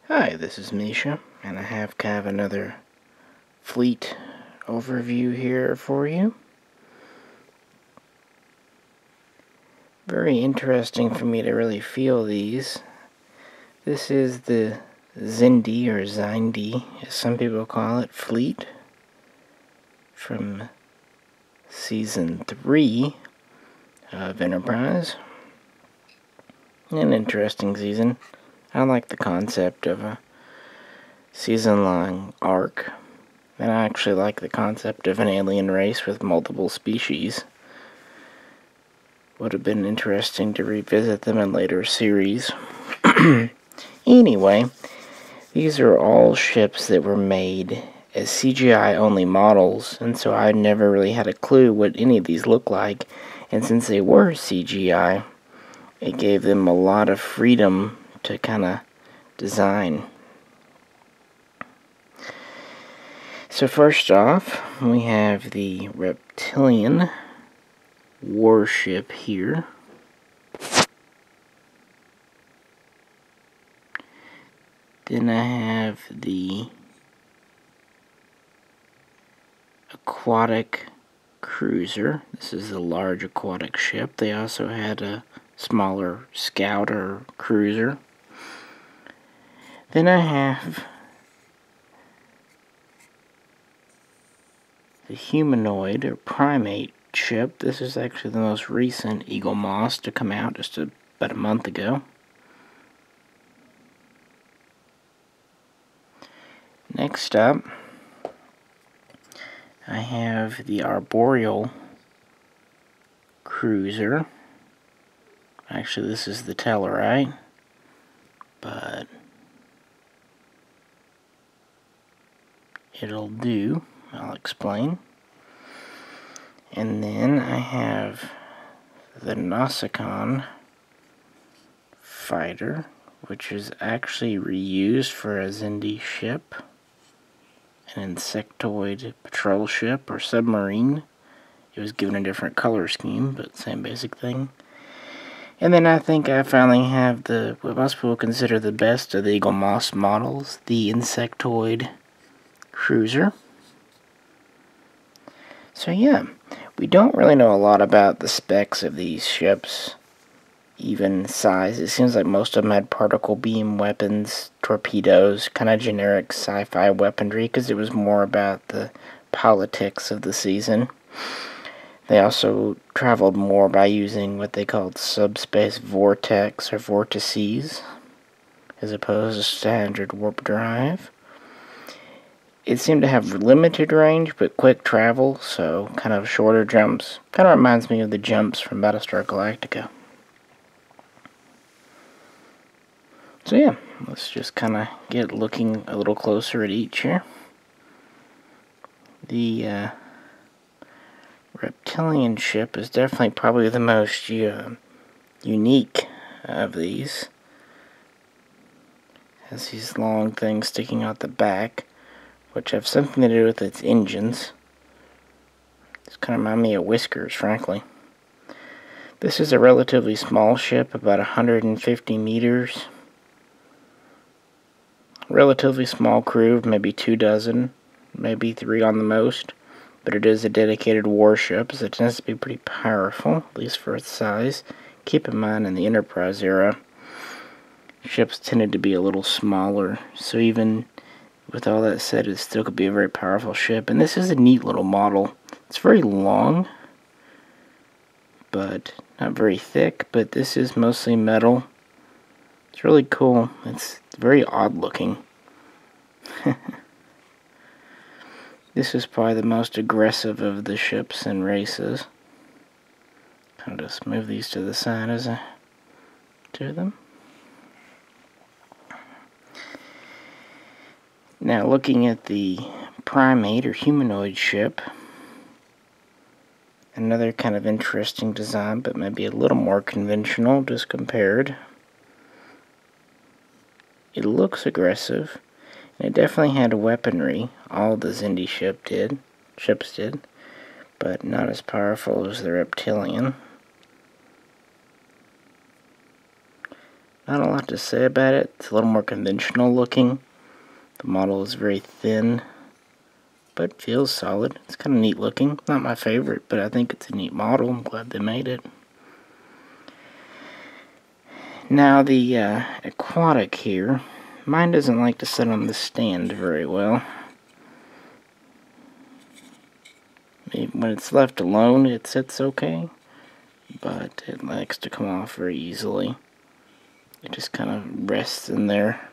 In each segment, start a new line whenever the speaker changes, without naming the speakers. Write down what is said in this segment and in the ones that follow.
Hi, this is Misha, and I have kind of another fleet overview here for you. Very interesting for me to really feel these. This is the Xindi, or Xindi, as some people call it, fleet from Season 3 of Enterprise. An interesting season. I like the concept of a season-long arc. And I actually like the concept of an alien race with multiple species. Would have been interesting to revisit them in later series. Anyway, these are all ships that were made as CGI-only models, and so I never really had a clue what any of these look like. And since they were CGI, it gave them a lot of freedom to kind of design. So first off, we have the reptilian warship here. Then I have the Aquatic Cruiser. This is a large aquatic ship. They also had a smaller scout or cruiser. Then I have the humanoid or primate ship. This is actually the most recent Eagle Moss to come out just about a month ago. Next up, I have the Arboreal Cruiser. Actually, this is the Tellarite, but it'll do. I'll explain. And then I have the Mishaco fighter, which is actually reused for a Xindi ship, an Insectoid patrol ship or submarine. It was given a different color scheme, but same basic thing. And then I think I finally have what most people consider the best of the Eagle Moss models, the Insectoid Cruiser. So yeah, we don't really know a lot about the specs of these ships, even size. It seems like most of them had particle beam weapons, torpedoes, kind of generic sci-fi weaponry, because it was more about the politics of the season. They also traveled more by using what they called subspace vortex or vortices, as opposed to standard warp drive. It seemed to have limited range, but quick travel, so kind of shorter jumps. Kind of reminds me of the jumps from Battlestar Galactica. So yeah, let's just kind of get looking a little closer at each here. The reptilian ship is definitely probably the most unique of these. It has these long things sticking out the back, which have something to do with its engines. It's kind of remind me of Whiskers, frankly. This is a relatively small ship, about 150 meters. Relatively small crew, maybe 24, maybe 3 on the most. But it is a dedicated warship, so it tends to be pretty powerful, at least for its size. Keep in mind, in the Enterprise era, ships tended to be a little smaller, so even with all that said, it still could be a very powerful ship. And this is a neat little model. It's very long, but not very thick, but this is mostly metal. It's really cool. It's very odd looking. This is probably the most aggressive of the ships and races. I'll just move these to the side as I do them. Now looking at the Primate or humanoid ship, another kind of interesting design, but maybe a little more conventional just compared. It looks aggressive, and it definitely had weaponry. All the Xindi ships did, but not as powerful as the reptilian. Not a lot to say about it. It's a little more conventional looking. The model is very thin, but feels solid. It's kind of neat looking. Not my favorite, but I think it's a neat model. I'm glad they made it. Now the Aquatic here. Mine doesn't like to sit on the stand very well. When it's left alone, it sits okay, but it likes to come off very easily. It just kind of rests in there.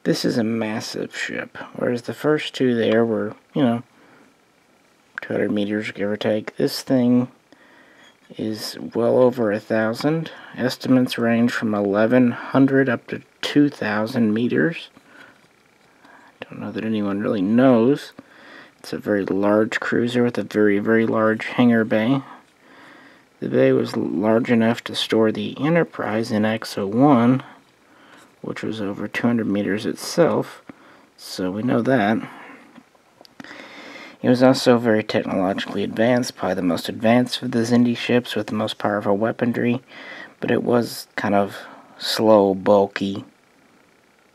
This is a massive ship, whereas the first two there were, 200 meters, give or take. This thing is well over 1,000. Estimates range from 1,100 up to 2,000 meters. Don't know that anyone really knows. It's a very large cruiser with a very, very large hangar bay. The bay was large enough to store the Enterprise in X-01, which was over 200 meters itself, so we know that. It was also very technologically advanced, probably the most advanced of the Xindi ships with the most powerful weaponry, but it was kind of slow, bulky,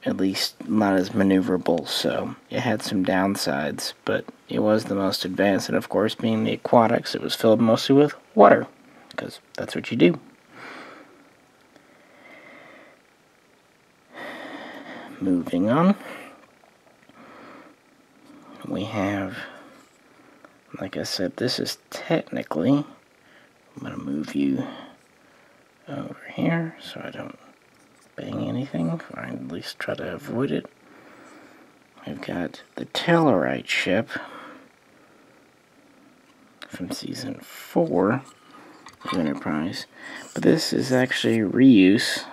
at least not as maneuverable, so it had some downsides, but it was the most advanced, and of course, being the Aquatics, it was filled mostly with water, because that's what you do. Moving on, we have, like I said, this is technically, I'm going to move you over here so I don't bang anything, or at least try to avoid it. We've got the Tellarite Ship from Season 4 of Enterprise, but this is actually a reuse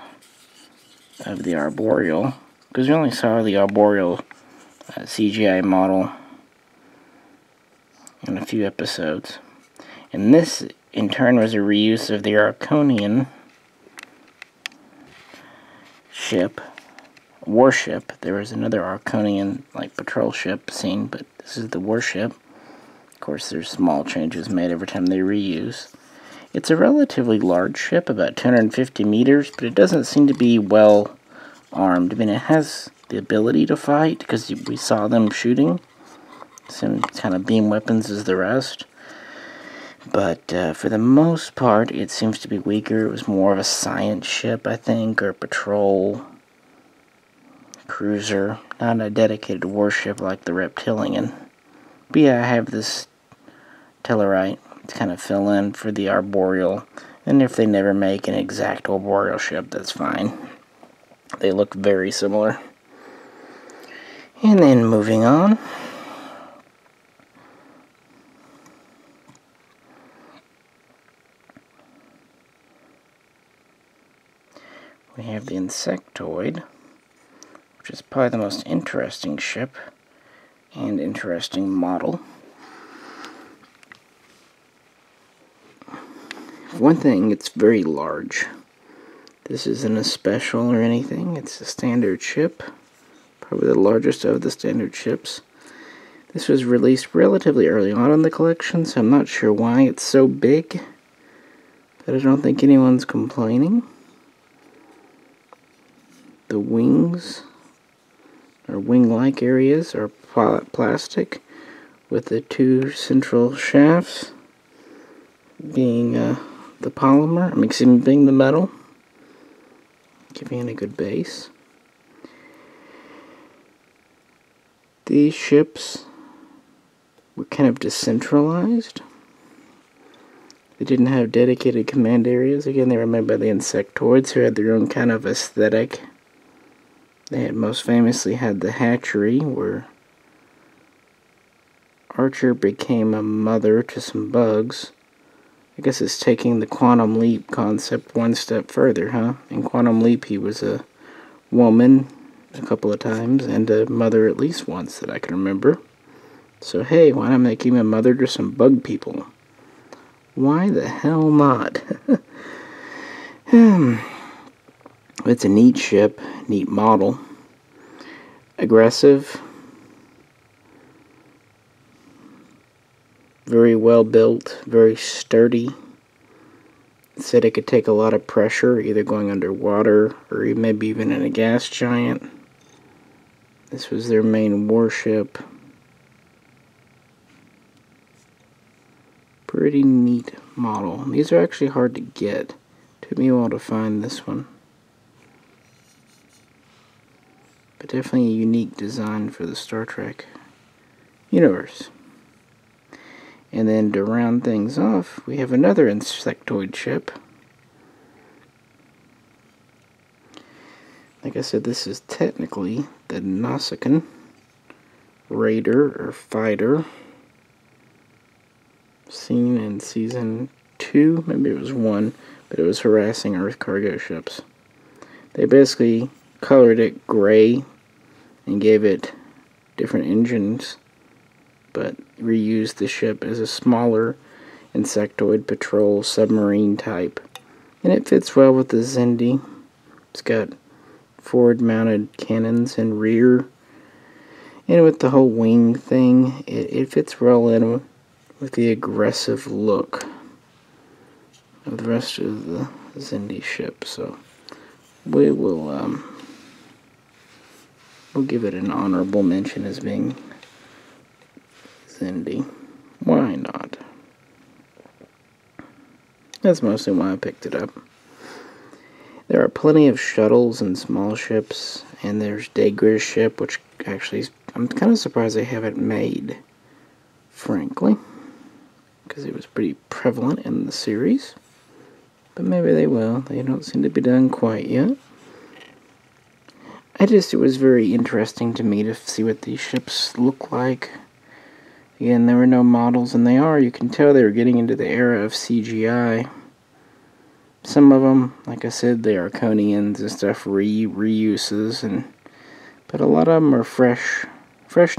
of the Arboreal, because we only saw the Arboreal CGI model in a few episodes. And this, in turn, was a reuse of the Arconian ship, warship. There was another Arconian, patrol ship scene, but this is the warship. Of course, there's small changes made every time they reuse. It's a relatively large ship, about 250 meters, but it doesn't seem to be well armed. I mean, it has the ability to fight, because we saw them shooting. Same kind of beam weapons as the rest. But for the most part, it seems to be weaker. It was more of a science ship, I think, or a patrol cruiser. Not a dedicated warship like the Reptilian. But yeah, I have this Tellarite to kind of fill in for the Arboreal. And if they never make an exact Arboreal ship, that's fine. They look very similar. And then moving on. We have the Insectoid, which is probably the most interesting ship and interesting model. One thing, it's very large. This isn't a special or anything. It's a standard ship. Probably the largest of the standard ships. This was released relatively early on in the collection, so I'm not sure why it's so big. But I don't think anyone's complaining. The wings, or wing-like areas, are plastic, with the two central shafts being the polymer, being the metal, giving it a good base. These ships were kind of decentralized. They didn't have dedicated command areas. Again, they were made by the Insectoids, who had their own kind of aesthetic. They had most famously had the hatchery, where Archer became a mother to some bugs. I guess it's taking the Quantum Leap concept one step further, huh? In Quantum Leap, he was a woman a couple of times, and a mother at least once that I can remember. So hey, why not make him a mother to some bug people? Why the hell not? It's a neat ship, neat model. Aggressive. Very well built, very sturdy. It said it could take a lot of pressure, either going underwater or maybe even in a gas giant. This was their main warship. Pretty neat model. These are actually hard to get. Took me a while to find this one. But definitely a unique design for the Star Trek universe. And then to round things off, we have another Insectoid ship. Like I said, this is technically the Nausicaan Raider or Fighter. Seen in season 2, maybe it was 1, but it was harassing Earth cargo ships. They basically colored it gray and gave it different engines, but reused the ship as a smaller Insectoid patrol submarine type. And it fits well with the Xindi. It's got forward mounted cannons and rear, and with the whole wing thing, it fits well in with the aggressive look of the rest of the Xindi ship. So we will we'll give it an honorable mention as being Xindi. Why not? That's mostly why I picked it up. There are plenty of shuttles and small ships, and there's Degra's ship, which actually I'm kind of surprised they haven't made, frankly, because it was pretty prevalent in the series. But maybe they will. They don't seem to be done quite yet. It was very interesting to me to see what these ships look like. Again, there were no models, and you can tell they were getting into the era of CGI. Some of them, like I said, the Arconians and stuff, reuses, but a lot of them are fresh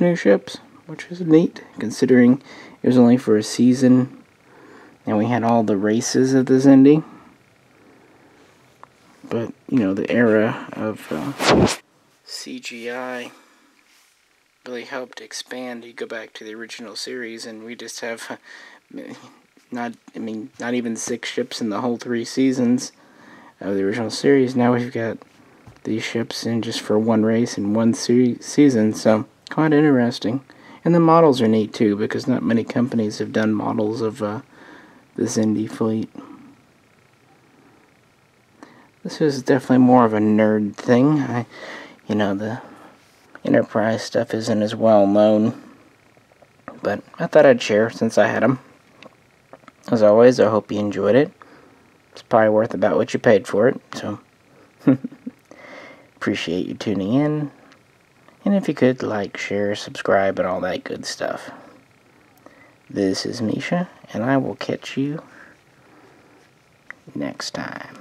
new ships, which is neat, considering it was only for a season, and we had all the races of the Xindi. But, you know, the era of CGI really helped expand. You go back to the original series, and we just have not even 6 ships in the whole 3 seasons of the original series. Now we've got these ships in just for one race in one season, so quite interesting. And the models are neat too, because not many companies have done models of the Xindi fleet. This is definitely more of a nerd thing. The Enterprise stuff isn't as well known, but I thought I'd share since I had them. As always, I hope you enjoyed it. It's probably worth about what you paid for it, so appreciate you tuning in. And if you could, like, share, subscribe, and all that good stuff. This is Misha, and I will catch you next time.